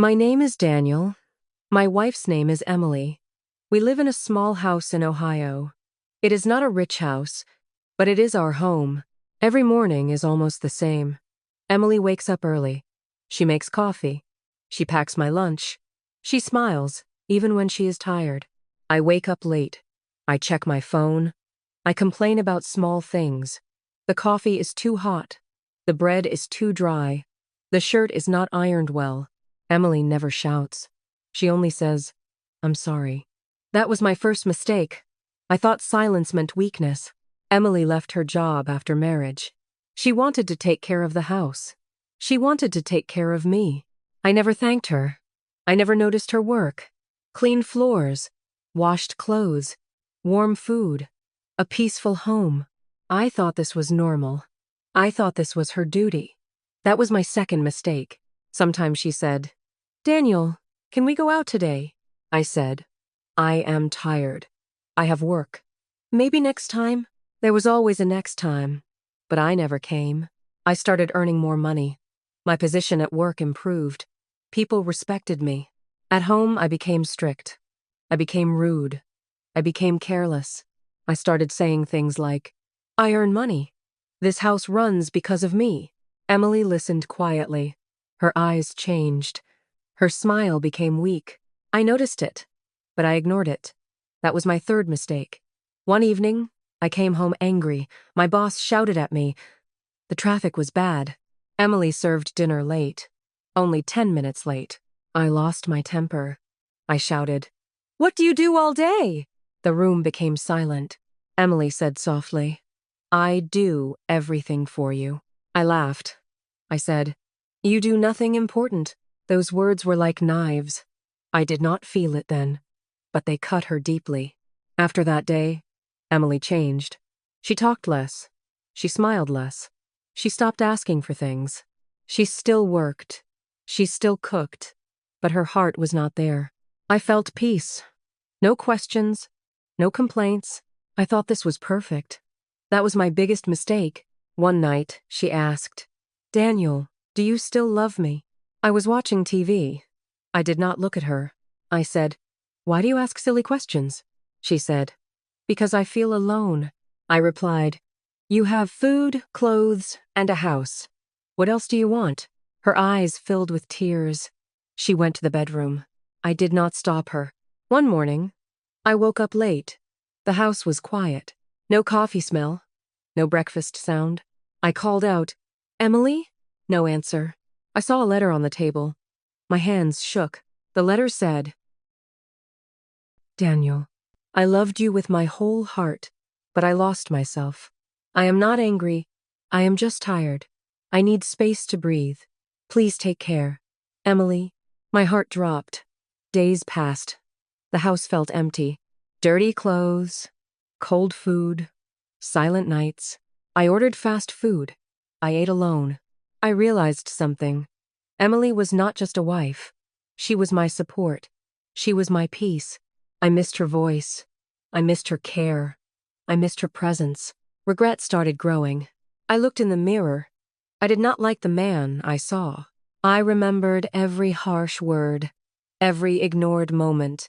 My name is Daniel. My wife's name is Emily. We live in a small house in Ohio. It is not a rich house, but it is our home. Every morning is almost the same. Emily wakes up early. She makes coffee. She packs my lunch. She smiles, even when she is tired. I wake up late. I check my phone. I complain about small things. The coffee is too hot. The bread is too dry. The shirt is not ironed well. Emily never shouts. She only says, "I'm sorry." That was my first mistake. I thought silence meant weakness. Emily left her job after marriage. She wanted to take care of the house. She wanted to take care of me. I never thanked her. I never noticed her work. Clean floors, washed clothes, warm food, a peaceful home. I thought this was normal. I thought this was her duty. That was my second mistake. Sometimes she said, "Daniel, can we go out today?" I said, "I am tired. I have work." "Maybe next time." There was always a next time, but I never came. I started earning more money. My position at work improved. People respected me. At home, I became strict. I became rude. I became careless. I started saying things like, "I earn money. This house runs because of me." Emily listened quietly. Her eyes changed. Her smile became weak. I noticed it, but I ignored it. That was my third mistake. One evening, I came home angry. My boss shouted at me. The traffic was bad. Emily served dinner late. Only 10 minutes late. I lost my temper. I shouted, "What do you do all day?" The room became silent. Emily said softly, "I do everything for you." I laughed. I said, "You do nothing important." Those words were like knives. I did not feel it then, but they cut her deeply. After that day, Emily changed. She talked less. She smiled less. She stopped asking for things. She still worked. She still cooked. But her heart was not there. I felt peace. No questions. No complaints. I thought this was perfect. That was my biggest mistake. One night, she asked, "Daniel, do you still love me?" I was watching TV. I did not look at her. I said, "Why do you ask silly questions?" She said, "Because I feel alone." I replied, "You have food, clothes, and a house. What else do you want?" Her eyes filled with tears. She went to the bedroom. I did not stop her. One morning, I woke up late. The house was quiet. No coffee smell. No breakfast sound. I called out, "Emily?" No answer. I saw a letter on the table. My hands shook. The letter said, "Daniel, I loved you with my whole heart, but I lost myself. I am not angry. I am just tired. I need space to breathe. Please take care. Emily." My heart dropped. Days passed. The house felt empty. Dirty clothes, cold food, silent nights. I ordered fast food. I ate alone. I realized something. Emily was not just a wife. She was my support. She was my peace. I missed her voice. I missed her care. I missed her presence. Regret started growing. I looked in the mirror. I did not like the man I saw. I remembered every harsh word, every ignored moment,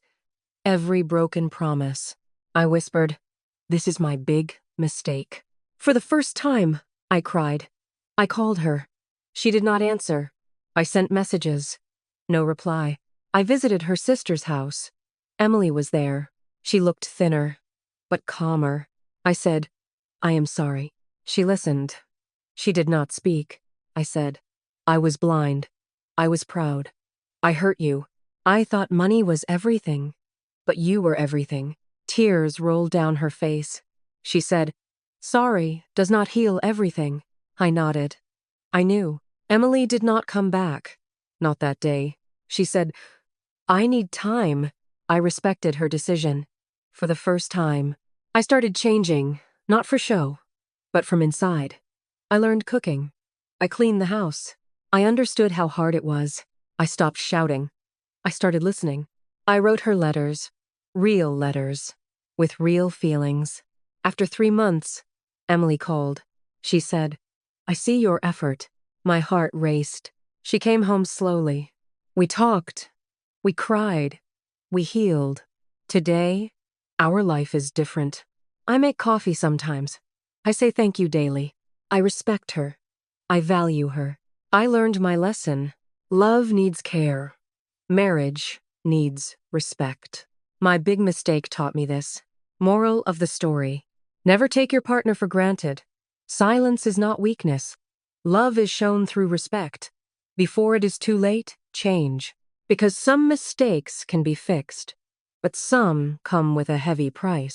every broken promise. I whispered, "This is my big mistake." For the first time, I cried. I called her. She did not answer. I sent messages. No reply. I visited her sister's house. Emily was there. She looked thinner, but calmer. I said, "I am sorry." She listened. She did not speak. I said, "I was blind. I was proud. I hurt you. I thought money was everything, but you were everything." Tears rolled down her face. She said, "Sorry does not heal everything." I nodded. I knew. Emily did not come back. Not that day. She said, "I need time." I respected her decision. For the first time, I started changing, not for show, but from inside. I learned cooking. I cleaned the house. I understood how hard it was. I stopped shouting. I started listening. I wrote her letters, real letters, with real feelings. After 3 months, Emily called. She said, "I see your effort." My heart raced. She came home slowly. We talked. We cried. We healed. Today, our life is different. I make coffee sometimes. I say thank you daily. I respect her. I value her. I learned my lesson. Love needs care. Marriage needs respect. My big mistake taught me this. Moral of the story: never take your partner for granted. Silence is not weakness. Love is shown through respect. Before it is too late, change. Because some mistakes can be fixed, but some come with a heavy price.